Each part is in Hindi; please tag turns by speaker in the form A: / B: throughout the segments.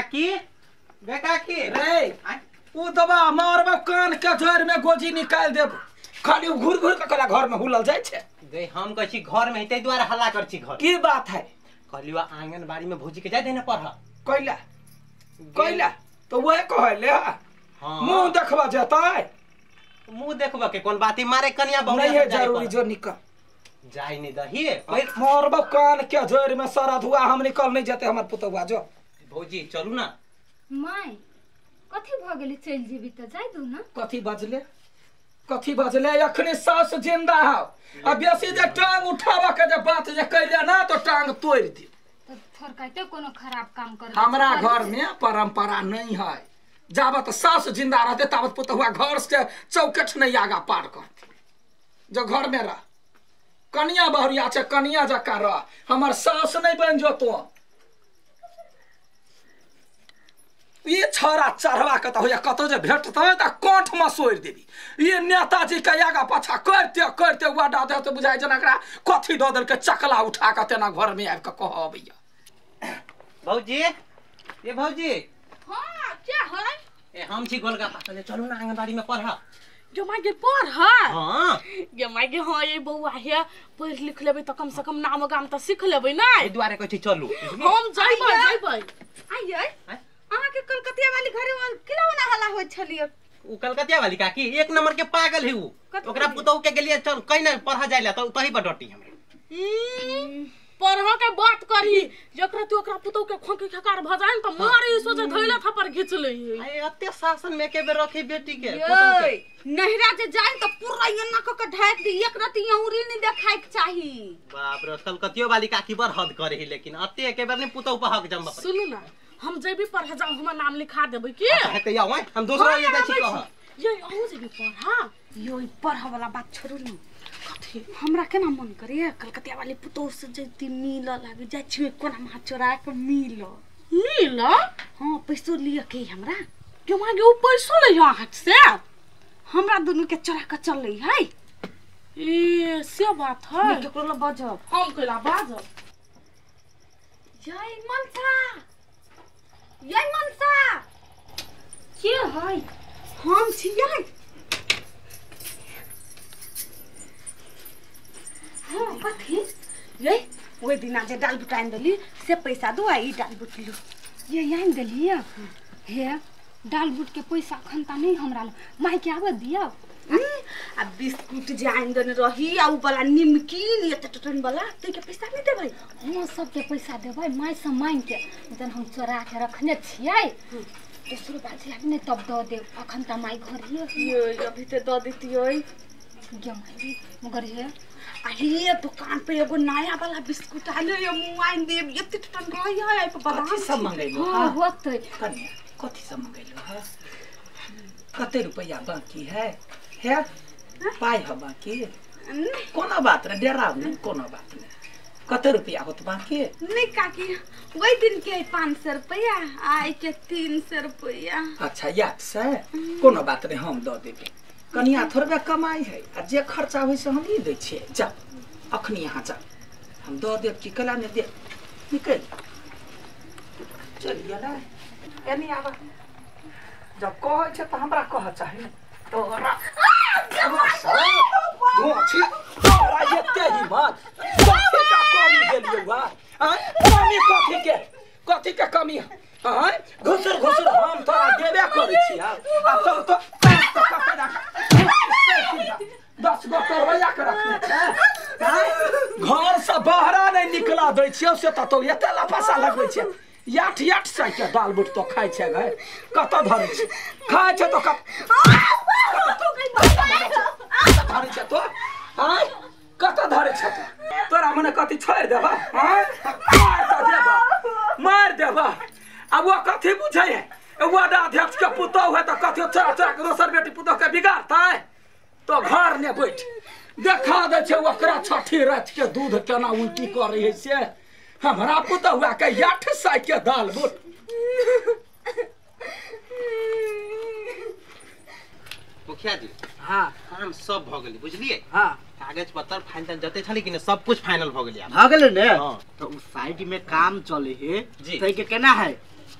A: काकी बे काकी
B: रे उ दबा मारबा कान के जड़ में गोजी निकाल देब खाली घूर घूर के कला घर में हुलल जाय छे
A: दे हम कहै छी घर में तै द्वारा हल्ला कर छी घर
B: की बात है
A: कहलियो आंगनबाड़ी में भौजी के जाय देने पढ़
B: कैला कैला तो वह कहले
A: हां
B: मुंह देखबा जतै
A: मुंह देखबा के कोन बात मारे कन्या बहु
B: नहीं है जरूरी जो निकल
A: जाय नहीं दही
B: मारबा कान के जड़ में सारा धुआ हम निकल नहीं जाते हमर पुतवा जो
A: भौजी चलू ना
C: माय कथि भ गेलै चल जेबी त जाय दू ना
B: कथी बजले अखने सास जिंदा हो अब बेसी जे टांग उठावा के जे बात जे कइले ना तो टांग तोड़ दे
C: त थोर कहते कोनो खराब काम कर
B: हमरा घर में परंपरा नहीं है जाबत सास जिंदा रहते ताबत पुतहुआ घर से चौकट नहीं आगा पार करते जो घर में रह कनिया बहुरिया छे कनिया जका रह हमर सास नहीं बन जो तो ये छोरा चढ़वा के तो कतो जे भेटते त कोठ में सोड़ देबी ये नेताजी के आगा पाछा करते करते वाडा दे तो बुझाय जना एकरा कथि द देल के चकला उठा के तेना घर में आबि के कहबैया
A: भौजी ये भौजी
D: हां क्या है
A: ए हम छी गोलगप्पा चले चलू ना आंगनबाड़ी में पढ़
D: जो मागे पढ़ हां
A: हां
D: ये मागे हां ये बौआ है पढ़ लिख लेबै त कम से कम नाम गाम त सीख लेबै ना
A: ए द्वारे कहै छी चलू
D: हम जइबै आइए अहाँ के कलकतिया वाली घरे किलौना हल्ला होय छलिए
A: उ कलकतिया वाली काकी एक नंबर के पागल है उ ओकरा पुतौ के गेलिए चल कहीं ना पढ़ा जाइला त तही पर डटी हमरा
D: पढ़ा के बात करी जकरा तू ओकरा पुतौ के खोंकी खकार भजाइन त मारी सोचे धइला थप्पड़ घिच ले
A: ए अत्ते शासन में के बेर रखे बेटी के
D: नहिरा जे जाइन त पूरा एना क के ढाक दी एक रति औरी नहीं देखाय के चाही
A: बाप रे कलकतियो वाली काकी बर हद करे है लेकिन अत्ते के बेर नहीं पुतौ पर हक जम
D: सुनु ना हम जेबी पढ़ा जाऊ हमर नाम लिखा देबै की
A: हेते आउ हम दूसरा ये दै छी कह
D: ये अहू जेबी पढ़ा यो पढ़ा वाला बात छोड़ू न कथि हमरा केना मन करे कलकतिया वाली पुतौ से जति मिल लागे जाय छी कोना मा चोरा के मिल हां पैसो लिया के हमरा के मागे उ पैसो ले हाथ से हमरा दुनु के चोरा के चल ले है ए से बात है केकरो ल बजब हम कइला बाजब जय मनसा
C: के है
D: हम छियै
C: हां कथि
D: ये ओइ दिना जे डाल बुटाइन देली से पैसा दो आई डाल बुटलू
C: ये यान देलिए हे डाल बुट के पैसा खनता नहीं हमरा माई के आवे दिया
D: आ बिस्कुट जे आइन देने रही आ उ वाला निमकीन ये टटन वाला ते के पैसा नहीं देबै
C: हम सब के पैसा देबै माई से मांग के जन हम चोरा के रखने छियै दोसरो बात है नहीं तब द दे अखन त माई घर
D: ये अभी ते द देतियै
C: गे माई मगर हे
D: अरे दुकान पे एगो नया वाला बिस्कुट आले ये मुंह आइन देब ये टटन रही है पे बादाम
B: कथि सब मंगैलो
C: हां होतै
B: कन्या कथि सब मंगैलो है कते रुपया बाकी है पाई हो बाकी कोनो बात रे डेरा नहीं कोनो बात नहीं कते रुपया होत बाकी
D: नहीं काकी वही दिन के 500 रुपया आई के 300 रुपया
B: अच्छा याद से कोनो बात नहीं हम द देबे कनिया थोड़बे कमाई है आ जे खर्चा होय से हम ही दै छियै जा अखनी यहाँ जा हम द देब कि कला ने दे निकल चलिए ना एनी आबा जब कहै छै त हमरा कह चाही तोरा छी तोरा एते हिम्मत कथि का कमी गेलियै बा कमी कथि के कमी है घुसुर हम तोरा देबे करै छी आ तो 10 गो तोरैया के रखने छै घर से बाहर नहीं निकला दै छियै से तो एते लफासा लगबै छै याठ से के दाल बुट तो खाइ छै गए कत धरै छै खाइ छै तो धरै छै तो हां कत धरै छै तो तोरा मने कथि छोड़ देबा हां मार देबा अब वो कथि बुझै है वो अध्यक्ष के पुतौ है तो कथि चोरा के दोसर बेटी पुतौ के बिगाड़तै तो घर ने बैठ देखा दे छै ओकरा छठी रात के दूध केना उल्टी करै है से हमरा पुतहुआ के याठ साइ के दाल बुट
A: मुखिया जी
B: हां
A: काम सब भ गेली बुझलिए
B: हां
A: कागज पत्र फाइनल जते छली कि सब कुछ फाइनल भ गेली
E: भ गेलै ने
A: हां
E: तो उस साइड में काम चले है
A: जी
E: तै के केना है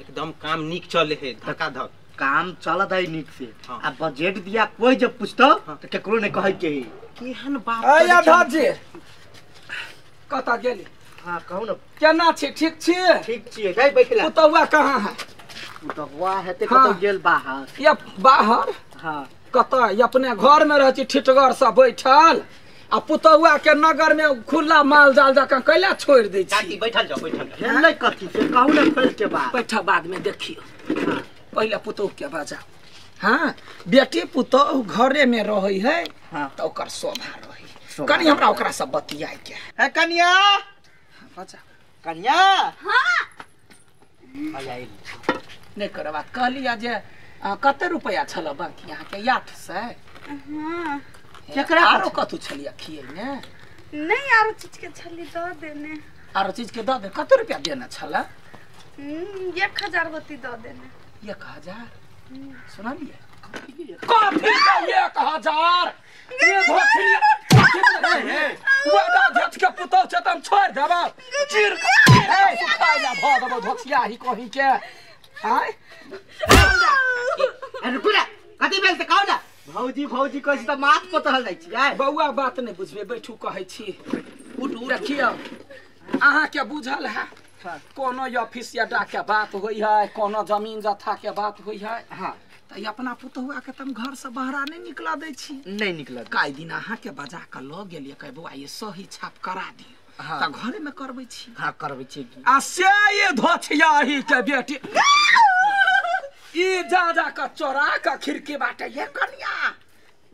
A: एकदम काम निक चले है धक्का धक
E: काम चलत है नीक से।
A: हाँ।
E: आ बजट दिया कोई जब पूछतो तो केकरो नहीं कहे के
A: केहन बात
B: आया धाजी कता गेली
E: हां कहू न
B: केना छी ठीक छी
E: ठीक छिए गई बैठला
B: पुतौआ कहाँ है
E: पुतौआ हेते
B: हाँ।
E: कतो गेल बाहर
B: या बाहर
E: हां
B: कता या अपने घर में रह छी ठिठगर सब बैठल आ पुतौआ के नगर में खुला माल जाल जका कैला छोड़ दे
A: चाची
B: छी
A: बैठल जाओ बैठल जाओ
E: हेलै कथि से कहू न फेर के बात
B: बैठा बाद में देखियो पहले पुतौह के बजा हाँ बेटी पुतौह घरे में रही है
E: हाँ।
B: तो ओकर शोभा रही कनी हमरा ओकरा सब बतियाए के
E: है कन्या
B: बजा
E: कन्या
C: हाँ
E: आइल
B: नहीं करे बात कहलिया जे कते रुपया छल बाकी यहाँ के 800
D: हाँ
B: केकरा आरो कतु छलिया खिए ने
D: नहीं आरो चीज के छली दो देने
B: आरो चीज के दे कते रुपया देना छल
D: 1000 होती दो देने
B: 1000 सुनालिए कॉफी का 1000 ये धोखलिया वो धच के पुतौ छ तम छोड़ देबा चीर के सुखाइला भ देबो धोखिया ही कहि के हाय
E: रुकुला कथि बेल से कहू न भौजी भौजी कहै छी त माथ पतहल जाइ छी आय
B: बौआ बात नहीं बुझबे बैठू कहै छी उठ देखियो अहाँ के बुझल है कोनो ऑफिस या डा के बात होई है कोनो जमीन जथा के बात होई है
E: हां
B: त अपना पुतहुआ के तुम घर से बाहर नहीं निकला दे छी
E: नहीं निकलत
B: काई दिन अहाँ के बजा के ल गेलिए कह बौआ ये सही छाप करा दियो
E: हाँ।
B: त घरे में करबै छी
E: हां करबै छी की
B: आ से ये धोछिया ही के बेटी ई जा का चोरा का खिड़की बाटे ये कन्या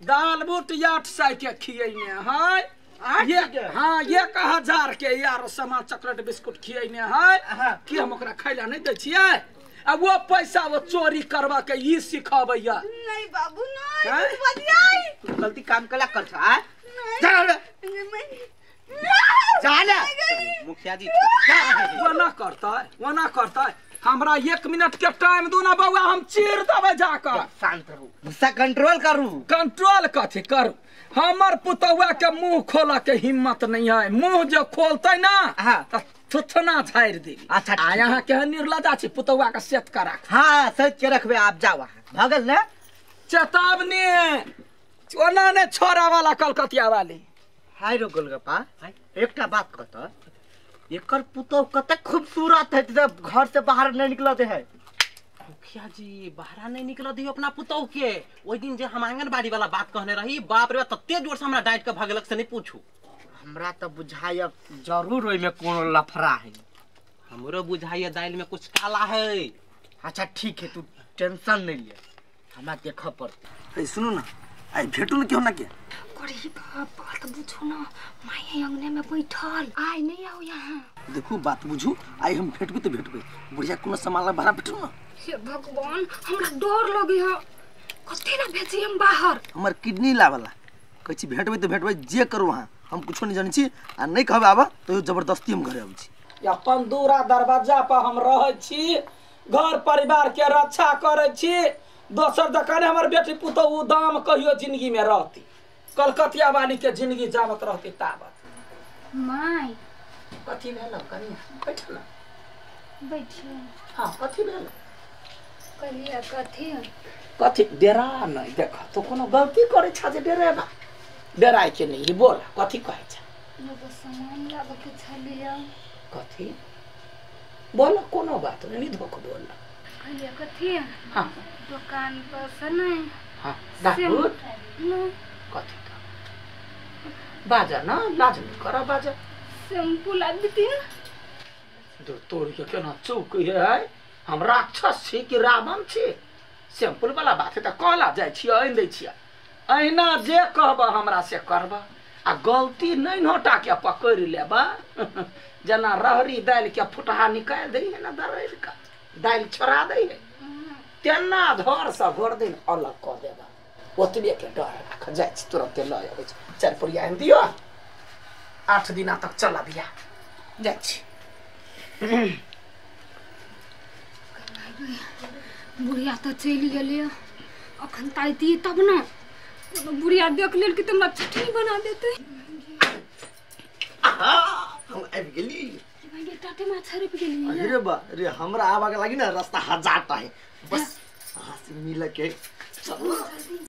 B: दाल बूट 800 के खियैने है ये हाँ 1000 के यार सामान चॉकलेट बिस्कुट खियैने है कि हम ओकरा खाइला नहीं दै छियै आ वो पैसा वो चोरी करवा के ई सिखाबैया
D: नहीं बाबू नहीं
B: हैं?
D: बतियाई
E: गलती काम कला कर छ आय
D: नहीं
E: जाना
A: मुखिया जी
B: वो ना करता हमरा 1 मिनट के टाइम दू ना बउआ हम चीर देबै जाकर
E: शांत रहू गुस्सा कंट्रोल करू
B: कंट्रोल कथी करू हमर पुतौआ के मुंह खोला के हिम्मत नहीं है मुंह जो खोलते ना
E: हाँ।
B: त थुथना झाड़ दे
E: अच्छा,
B: आ यहाँ के निर्लजा छी पुतौआ के सेट करा
E: हां सच के रखबे आप जाओ वहां भगल ने
B: चेतावनी ओना ने छोरा वाला कलकतिया वाली
E: हाय रो गोलगप्पा एकटा बात कहत एकर पुतौ कते खूबसूरत है जब घर से बाहर नहीं निकलत है
A: मुखिया जी बाहर नहीं निकल दियो अपना पुतौ के ओइ दिन जे हम आंगनबाड़ी वाला बात कहने रही बाप रे तत्ते जोर से हमरा डांट के भगलक से नहीं पूछू
E: हमरा तो बुझाय जरूर ओइ में कोनो लफड़ा है
A: हमरो बुझाइए दाल में कुछ काला है
E: अच्छा ठीक है तू टेंशन नहीं ले हमरा देख पड़ता
F: ए सुनो ना आई भेटू न क्यों ना के
C: अरे बात बुझो ना माई अंगने में बैठल आय नहीं आओ यहाँ
F: देखू बात बुझू आई हम भेटबे तो भेटबे बुढ़िया कोनो सामान भरा भेटू ना
C: हे भगवान हमरा डर लगे है कथि ना भेजी हम बाहर
F: हमर किडनी लावला कहै छी भेटबे तो भेटबे जे करू वहां हम कुछो नहीं जानि छी आ नहीं कहबे आबा तो जबरदस्ती हम घरे आबै छी
B: अपन दूरा दरवाजा पर हम रह छी घर परिवार के रक्षा करे छी दोसर दकाने हमर बेटी पुतौ दाम कहियो जिंदगी में रहती कलकतिया वाली के जिंदगी जावत रहती तावत
C: माई
B: कथी भेल कनिया बैठ ना
C: बैठिए
B: हां कथी भेल
C: कहलिए
B: कथी डेरा नहीं देख तो कोनो गलती करे छ जे डेरेबा डेराय के नहीं बोल कथी कहै छ
C: एगो सामान लाबे के छलिए
B: कथी बोल कोनो बात नहीं धोख बोल
C: कहलिए कथी
B: हां
C: दुकान पर से नहीं
B: हां दाऊद
C: नहीं
B: कथी का बाजा ना लाज नहीं करा बाजा
C: शैम्पू ला देती ना
B: दो तोड़ के केना चौक है हम राक्षस छी कि रावण छी सैंपल वाला बात है त कहला जाय छी आइन दै छी अहिना जे कहबा हमरा से करबा आ गलती नहीं नोटा के पकड़ लेबा जना रहरी दाल के फुटहा निकाल दे है ना दरैर का दाल छोड़ा दे है तेना धर से घोर दिन अलग क देबा ओतबे के डर राख जाय छी तुरंत ल आबै छी चार पुरिया आइन दियो 8 दिन तक चला दिया जाय छी
C: बुढ़िया तो चली गेली अखन ताइती तब ना बुढ़िया देख लेल कि तुमरा चटनी बना देते
F: हम आबि गेली
C: बेटा साथे माछा रुपी गेली
F: अरे बा रे हमरा आवा के लागि ना रास्ता हजार टा है बस हाँ से मिल के चलो